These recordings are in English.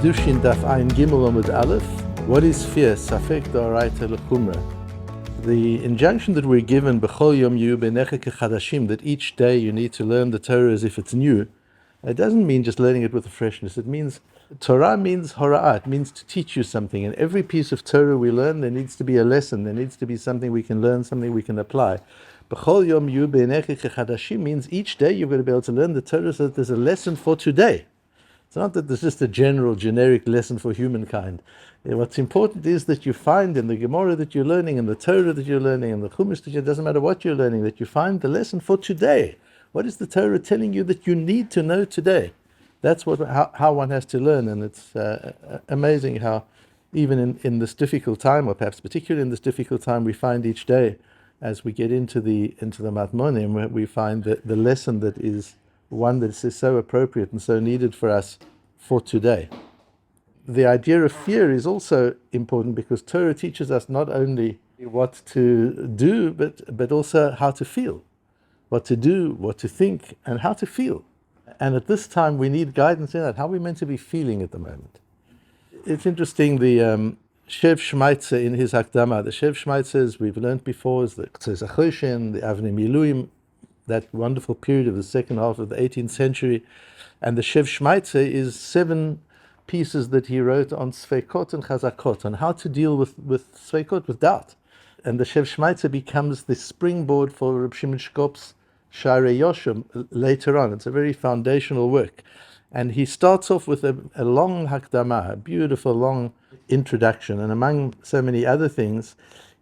Kiddushin Daf Gimel Amud Aleph. What is fear? Safek Dאורייתא לחומרא. The injunction that we're given, B'chol yom yu b'neicha kechadashim, that each day you need to learn the Torah as if it's new, it doesn't mean just learning it with a freshness. It means, Torah means hora'ah, it means to teach you something. And every piece of Torah we learn, there needs to be a lesson, there needs to be something we can learn, something we can apply. B'chol yom yu b'neicha kechadashim means each day you're going to be able to learn the Torah so that there's a lesson for today. It's not that there's just a general, generic lesson for humankind. What's important is that you find in the Gemara that you're learning, in the Torah that you're learning, in the Chumash that it doesn't matter what you're learning, that you find the lesson for today. What is the Torah telling you that you need to know today? That's how one has to learn, and it's amazing how even in this difficult time, or perhaps particularly in this difficult time, we find each day, as we get into the Matmonim, we find the lesson that is one that is so appropriate and so needed for us for today. The idea of fear is also important because Torah teaches us not only what to do, but also how to feel. What to do, what to think, and how to feel. And at this time we need guidance in that. How are we meant to be feeling at the moment? It's interesting, the Shev Shmaitzer in his Hakdama, the Shev Shmaitzer, as we've learned before, is the Tzez HaChoshen, the Avnei Miluim, that wonderful period of the second half of the 18th century. And the Shev Shmaitzer is 7 pieces that he wrote on Sveikot and Chazakot, on how to deal with Sveikot, with doubt. And the Shev Shmaitzer becomes the springboard for Reb Shimon Shkop's Sha'arei Yoshim later on. It's a very foundational work. And he starts off with a long Hakdama, a beautiful long introduction. And among so many other things,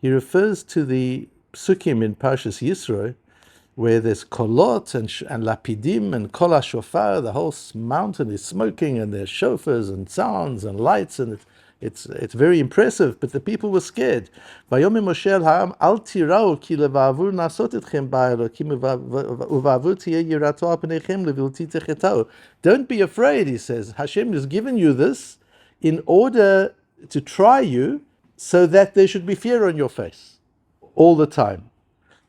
he refers to the Psukim in Parshas Yisro, where there's kolot and lapidim and kol hashofar, the whole mountain is smoking, and there's shofars and sounds and lights, and it's very impressive. But the people were scared. Vayomer Moshe el ha'am al tirau ki leva'avur nasot etchem ba'elokim uva'avur tiyeh yirato al pneichem levilti techetau. Don't be afraid, he says. Hashem has given you this in order to try you, so that there should be fear on your face all the time.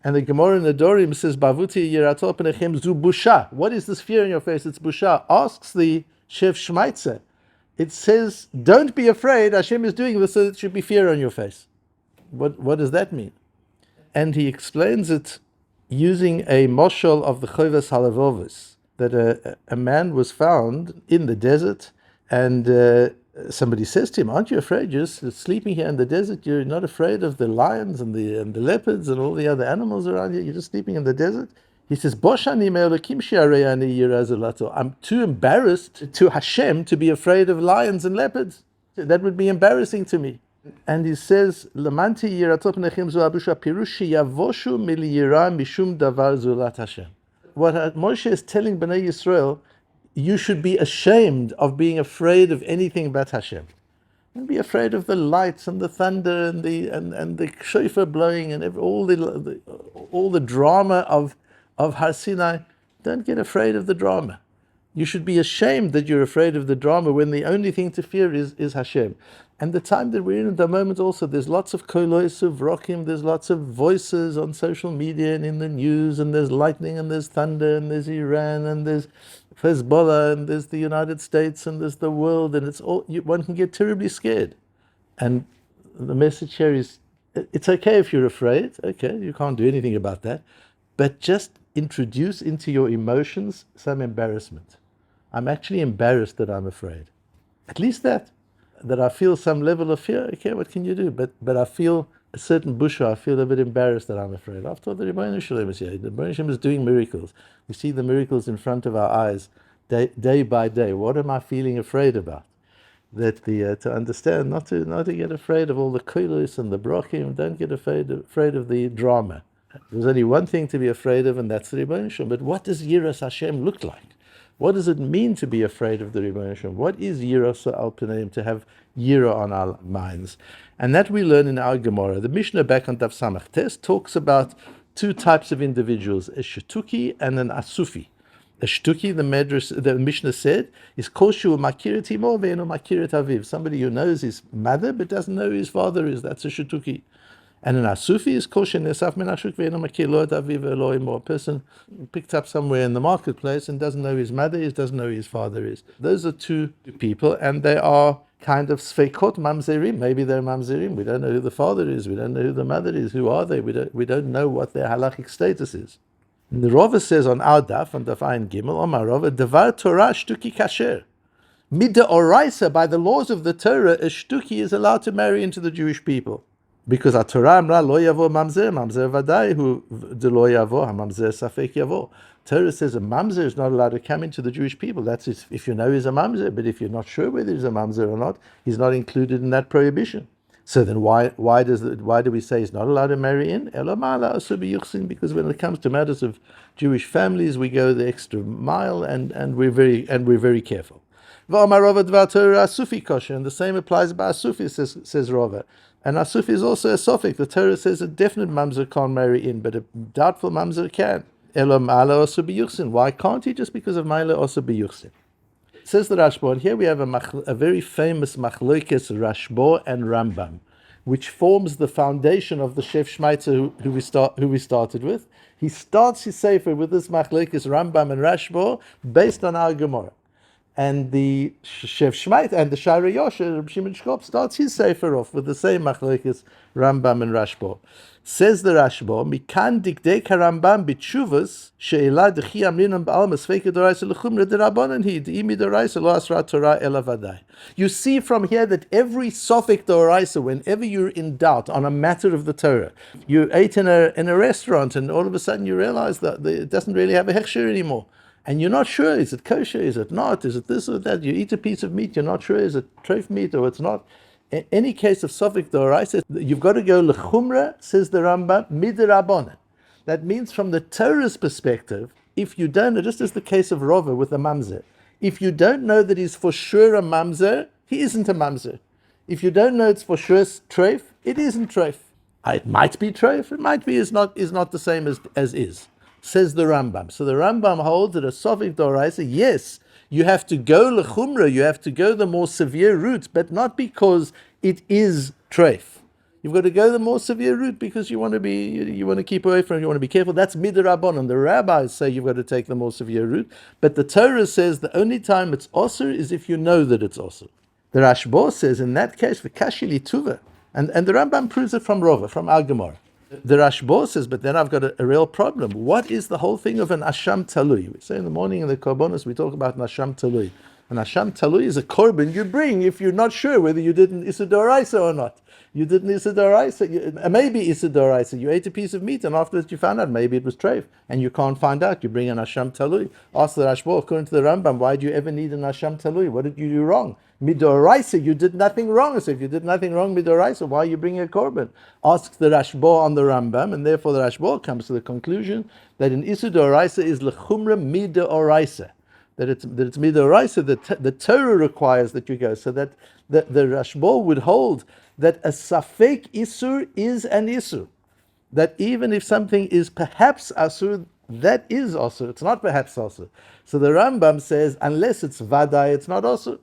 And the Gemara in the Dorim says, "Bavuti yirato penechem zu busha." What is this fear in your face? It's busha. Asks the Shev Shmaitzer. It says, "Don't be afraid. Hashem is doing this, so it should be fear on your face." What does that mean? And he explains it using a moshel of the Chovas Halavovos, that a man was found in the desert, and somebody says to him, "Aren't you afraid? You're just sleeping here in the desert. You're not afraid of the lions and the leopards and all the other animals around you. You're just sleeping in the desert." He says, I'm too embarrassed to Hashem to be afraid of lions and leopards. That would be embarrassing to me. And he says, what Moshe is telling Bnei Yisrael, you should be ashamed of being afraid of anything but Hashem. Don't be afraid of the lights and the thunder and the shofar blowing and all the drama of Har Sinai. Don't get afraid of the drama. You should be ashamed that you're afraid of the drama when the only thing to fear is Hashem. And the time that we're in at the moment also, there's lots of kolos of rokim, there's lots of voices on social media and in the news, and there's lightning and there's thunder and there's Iran and there's Hezbollah and there's the United States and there's the world, and it's all, one can get terribly scared. And the message here is, it's okay if you're afraid, okay, you can't do anything about that, but just introduce into your emotions some embarrassment. I'm actually embarrassed that I'm afraid. At least that I feel some level of fear. Okay, what can you do? But I feel a certain busha. I feel a bit embarrassed that I'm afraid. After all, the Rebbeinu Shalom is here. The Rebbeinu Shalom is doing miracles. We see the miracles in front of our eyes day by day. What am I feeling afraid about? That to understand, not to get afraid of all the kolos and the brochim. Don't get afraid of the drama. There's only one thing to be afraid of, and that's the Rebbeinu Shalom. But what does Yiras Hashem look like? What does it mean to be afraid of the Rebbeinu Shalom? What is Yiras al Pneim, to have Yira on our minds? And that we learn in our Gemara. The Mishnah back on Daf Samach Tes talks about 2 types of individuals, a Shetuki and an Asufi. A Shtuki, the Mishnah said, is Koshu Makirat Imo ve'eno Makirat Aviv. Somebody who knows his mother but doesn't know who his father is. That's a Shetuki. And an asufi is kosher nesaf min ashuk ve'eno makir lo et aviv ve'lo imo. A person picked up somewhere in the marketplace and doesn't know who his mother is, doesn't know who his father is. Those are two people, and they are kind of sfeikot mamzerim. Maybe they're mamzerim. We don't know who the father is. We don't know who the mother is. Who are they? We don't know what their halachic status is. And the Rava says on our daf, on daf Ayin Gimel, Omar Rava, Devar Torah shtuki kasher. Mida oraisa, by the laws of the Torah, a shtuki is allowed to marry into the Jewish people. Because a Torah amra lo yavo mamzer, mamzer vadai, who de lo yavo, mamzer safek yavo. Torah says a mamzer is not allowed to come into the Jewish people. That's if you know he's a mamzer, but if you're not sure whether he's a mamzer or not, he's not included in that prohibition. So then why do we say he's not allowed to marry in? Because when it comes to matters of Jewish families, we go the extra mile and we're very careful. And the same applies about Asufi, says Rava. And Asufi is also a suffix. The Torah says a definite mamzer can't marry in, but a doubtful mamzer can. Why can't he? Just because of Maila also biyuchsin. Says the Rashba, and here we have a very famous machlokes Rashba and Rambam, which forms the foundation of the Shef Shmaitzer who we started with. He starts his sefer with this machlokes Rambam and Rashba based on our Gemara. And the Shef Shmait and the Shara Yosher, Reb Shimon Shkop, starts his sefer off with the same machlokes Rambam and Rashba. Says the Rashba, Mikan dikdei karambam b'tshuvas she'ela dechi amrinam ba'alma sfeika d'oraisa l'chumra d'rabanan hi d'imi d'oraisa lo asra Torah ela vadai. You see from here that every sofik d'oraisa, whenever you're in doubt on a matter of the Torah, you ate in a restaurant and all of a sudden you realize that it doesn't really have a hechsher anymore. And you're not sure, is it kosher, is it not, is it this or that? You eat a piece of meat, you're not sure, is it treif meat or it's not. In any case of sofik d'oraisa, you've got to go lechumra, says the Rambam, midrabanan. That means from the Torah's perspective, if you don't know, just as the case of Rava with the mamzer, if you don't know that he's for sure a mamzer, he isn't a mamzer. If you don't know it's for sure treif, it isn't treif. It might be treif, it might be is not the same as is. Says the Rambam. So the Rambam holds that a sofik d'oraisa, yes, you have to go lechumra, you have to go the more severe route, but not because it is treif. You've got to go the more severe route because you want to keep away from it, you want to be careful. That's midrabanan. The rabbis say you've got to take the more severe route, but the Torah says the only time it's osur is if you know that it's osur. The Rashba says in that case, v'kashi lituva, and the Rambam proves it from Rava, from our Gemara. The Rashba says, but then I've got a real problem. What is the whole thing of an asham talui? We say in the morning in the korbanos, we talk about an asham talui. An asham talui is a korban you bring if you're not sure whether you did an issur d'oraisa or not. You did an issur d'oraisa, maybe issur d'oraisa. You ate a piece of meat and afterwards you found out maybe it was treif, and you can't find out. You bring an asham talui. Ask the Rashba, according to the Rambam, why do you ever need an asham talui? What did you do wrong? Midoraisa, you did nothing wrong. So if you did nothing wrong, midoraisa, why are you bringing a korban? Asks the Rashba on the Rambam, and therefore the Rashba comes to the conclusion that an issur d'oraisa is lechumra midoraisa. That it's midoraisa, that the Torah requires that you go. So that the Rashba would hold that a safek issur is an issur. That even if something is perhaps asur, that is asur. It's not perhaps asur. So the Rambam says, unless it's vadai, it's not asur.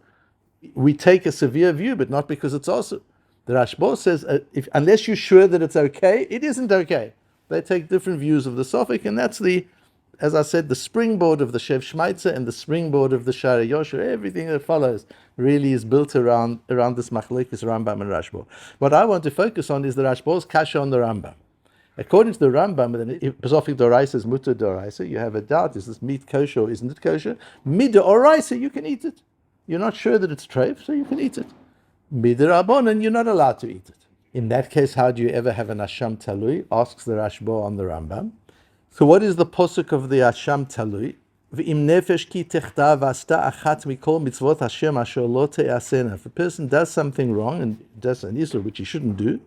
We take a severe view, but not because it's also. The Rashba says, unless you're sure that it's okay, it isn't okay. They take different views of the sofik, and that's as I said, the springboard of the Shef Shmaitzer and the springboard of the Shara Yosher. Everything that follows really is built around this machlokes Rambam and Rashba. What I want to focus on is the Rashba's kasha on the Rambam. According to the Rambam, if sofik d'oraisa is mutar d'oraisa, you have a doubt: is this meat kosher or isn't it kosher? Midoraisa, you can eat it. You're not sure that it's treif, so you can eat it. Midrabanan, you're not allowed to eat it. In that case, how do you ever have an asham talui? Asks the Rashba on the Rambam. So what is the posuk of the asham talui? V'im nefesh ki techta v'asta achat mikol mitzvot Hashem asher lo te'asena. If a person does something wrong and does an issur which he shouldn't do,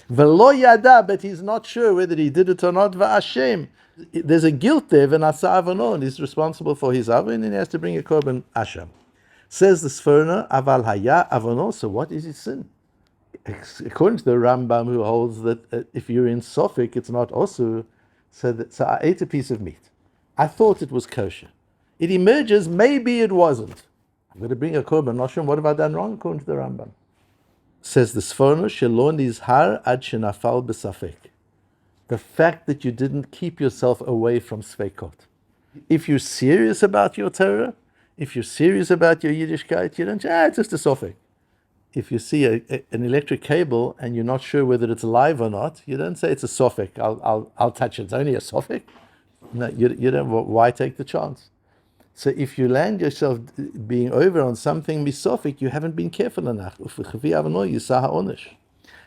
v'lo yada, but he's not sure whether he did it or not, v'ashem. There's a guilt there, v'nasa avono, and he's responsible for his avon, and he has to bring a korban asham. Says the Sforno, aval haya avono, so what is his sin? According to the Rambam, who holds that if you're in sofik, it's not osur, so I ate a piece of meat. I thought it was kosher. It emerges, maybe it wasn't. I'm going to bring a korban noshim. What have I done wrong according to the Rambam? Says the Sforno, Shelo nizhar ad shenafal b'safek. The fact that you didn't keep yourself away from sveikot. If you're serious about your Torah, if you're serious about your Yiddishkeit, you don't say, it's just a sofek. If you see an electric cable and you're not sure whether it's live or not, you don't say it's a sofek. I'll touch it. It's only a sofek. No, you don't. Why take the chance? So if you land yourself being over on something misofik, you haven't been careful enough.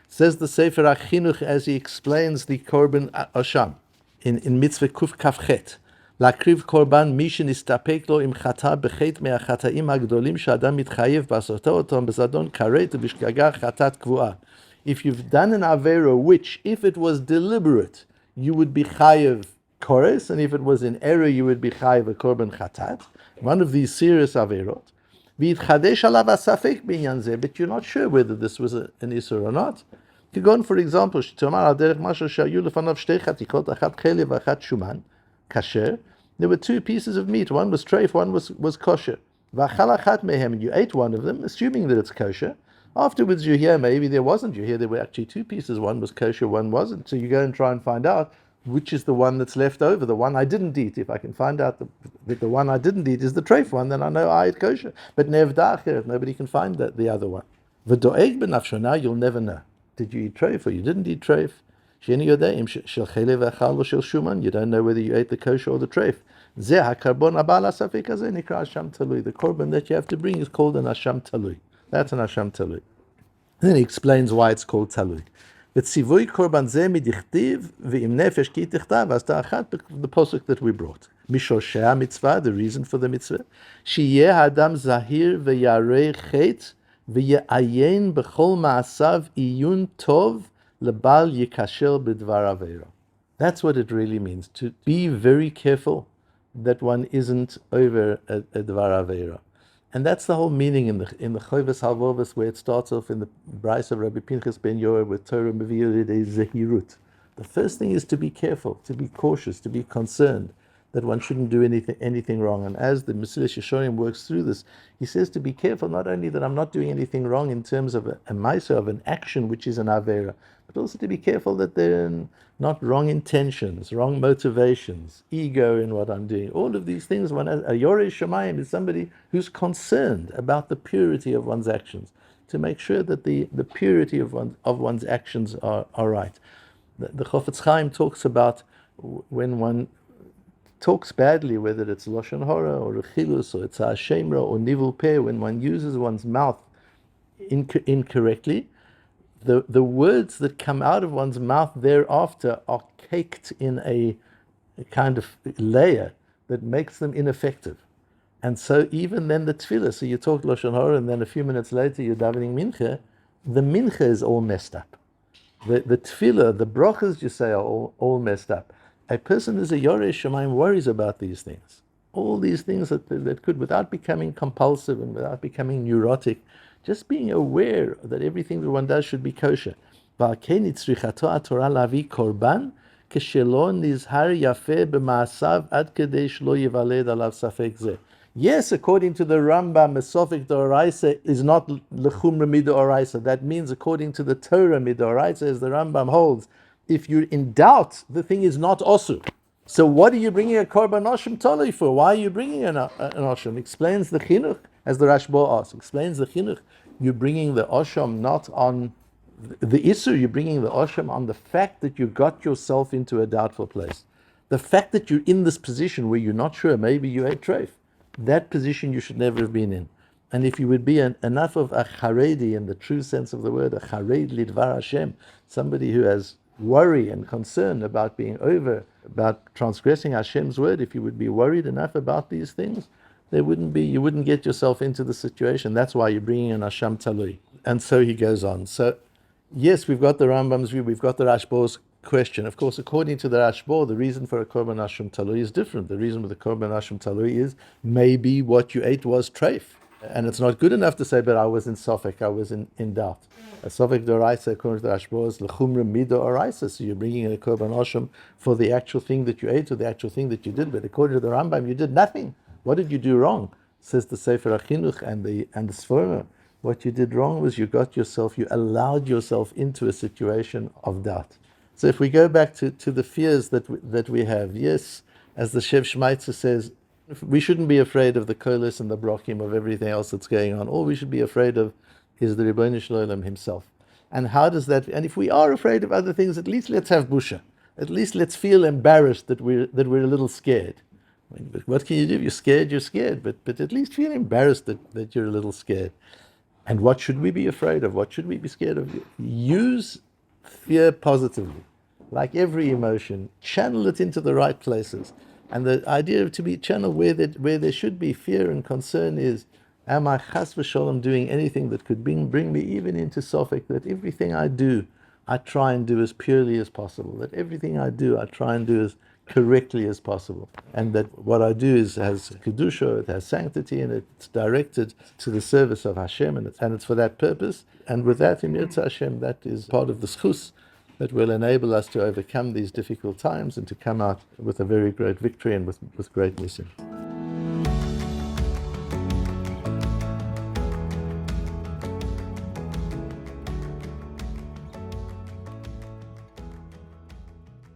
Says the Sefer HaChinuch as he explains the Korban Asham in Mitzvah Kuf Kafchet. להקריב קורבן מי שנסתפק לו עם חטא בחטא מהחטאים הגדולים שאדם מתחייב בעשותו אותם בזדון כרת ובשגגה חטאת קבועה. If you've done an avera which, if it was deliberate, you would be chayev kores, and if it was in error, you would be chayev a korban chatat, one of these serious averot, v'yitchadesh alav asafek b'inyan zeh, but you're not sure whether this was an isur or not. כגון, for example, שתאמר על דרך משהו שהיו לפניו שתי חתיכות, אחת חלב ואחת שומן, kasher, there were two pieces of meat. One was treif, one was kosher. V'achal achat mehem, and you ate one of them, assuming that it's kosher. Afterwards, you hear maybe there wasn't. You hear there were actually two pieces. One was kosher, one wasn't. So you go and try and find out which is the one that's left over, the one I didn't eat. If I can find out that the one I didn't eat is the treif one, then I know I ate kosher. But nevda acheret, nobody can find the other one. V'doeg b'nafsho, now you'll never know. Did you eat treif or you didn't eat treif? You don't know whether you ate the kosher or the treif. The korban that you have to bring is called an asham talui. That's an asham talui. Then he explains why it's called talui. The posuk that we brought. Mitzvah, the reason for the mitzvah. Sheyeh adam zahir v'yarei chet v'yayin b'chol ma'asav iyun tov lebal yikasher b'dvar avera. That's what it really means, to be very careful that one isn't over a dvar avera. And that's the whole meaning in the Chovos Halvovos, where it starts off in the Bryce of Rabbi Pinchas ben Yoel with Torah Meviyah Zehirut. The first thing is to be careful, to be cautious, to be concerned that one shouldn't do anything wrong. And as the Mesilas Yesharim works through this, he says to be careful not only that I'm not doing anything wrong in terms of a maisa, of an action which is an avera, but also to be careful that there are not wrong intentions, wrong motivations, ego in what I'm doing. All of these things, a Yoreh Shamayim is somebody who's concerned about the purity of one's actions, to make sure that the purity of one's actions are right. The Chofetz Chaim talks about when one talks badly, whether it's Lashon Hara or Rechilus or it's Hashemra or Nivul Peh, when one uses one's mouth incorrectly, the words that come out of one's mouth thereafter are caked in a kind of layer that makes them ineffective. And so even then the tefillah, so you talk Lashon Hara and then a few minutes later you're davening mincha, the mincha is all messed up. The tefillah, the brachas you say are all messed up. A person who's a Yoreh Shamayim worries about these things. All these things that could, without becoming compulsive and without becoming neurotic, just being aware that everything that one does should be kosher. Yes, according to the Rambam, Mesofik Da'oraisa is not Lechumra Mid'oraisa. That means according to the Torah Mid'oraisa, as the Rambam holds, if you're in doubt, the thing is not osur. So what are you bringing a korban osham tolei for? Why are you bringing an osham? Explains the chinuch, as the Rashba asks. Explains the chinuch. You're bringing the osham not on the isur. You're bringing the osham on the fact that you got yourself into a doubtful place. The fact that you're in this position where you're not sure, maybe you ate treif. That position you should never have been in. And if you would be enough of a charedi in the true sense of the word, a chared lidvar Hashem, somebody who has worry and concern about about transgressing Hashem's word, if you would be worried enough about these things, you wouldn't get yourself into the situation. That's why you're bringing an Asham Talui. And so he goes on. So, yes, we've got the Rambam's view, we've got the Rashba's question. Of course, according to the Rashba, the reason for a Korban Asham Talui is different. The reason for the Korban Asham Talui is maybe what you ate was treif. And it's not good enough to say, but I was in Sofek, I was in doubt. A Sofek D'oraisa, according to the Rashba, is L'chumra Mid'oraisa. So you're bringing in a Korban Osham for the actual thing that you ate or the actual thing that you did. But according to the Rambam, you did nothing. What did you do wrong? Says the Sefer HaChinuch and the Sforno. What you did wrong was you allowed yourself into a situation of doubt. So if we go back to the fears that we have, yes, as the Shev Shmaitzer says, we shouldn't be afraid of the kolos and the brokim of everything else that's going on. All we should be afraid of is the Ribbono Shel Olam himself. And how does that? And if we are afraid of other things, at least let's have busha. At least let's feel embarrassed that we're a little scared. I mean, but what can you do? If you're scared, you're scared. But at least feel embarrassed that you're a little scared. And what should we be afraid of? What should we be scared of? Use fear positively. Like every emotion, channel it into the right places. And the idea of to be channeled where there should be fear and concern is, am I chas v'sholom doing anything that could bring me even into sofek, that everything I do, I try and do as purely as possible, that everything I do, I try and do as correctly as possible, and that what I do has kedusha, it has sanctity, and it's directed to the service of Hashem, and it's for that purpose. And with that, in Yirtzeh Hashem, that is part of the schus that will enable us to overcome these difficult times and to come out with a very great victory and with great mission.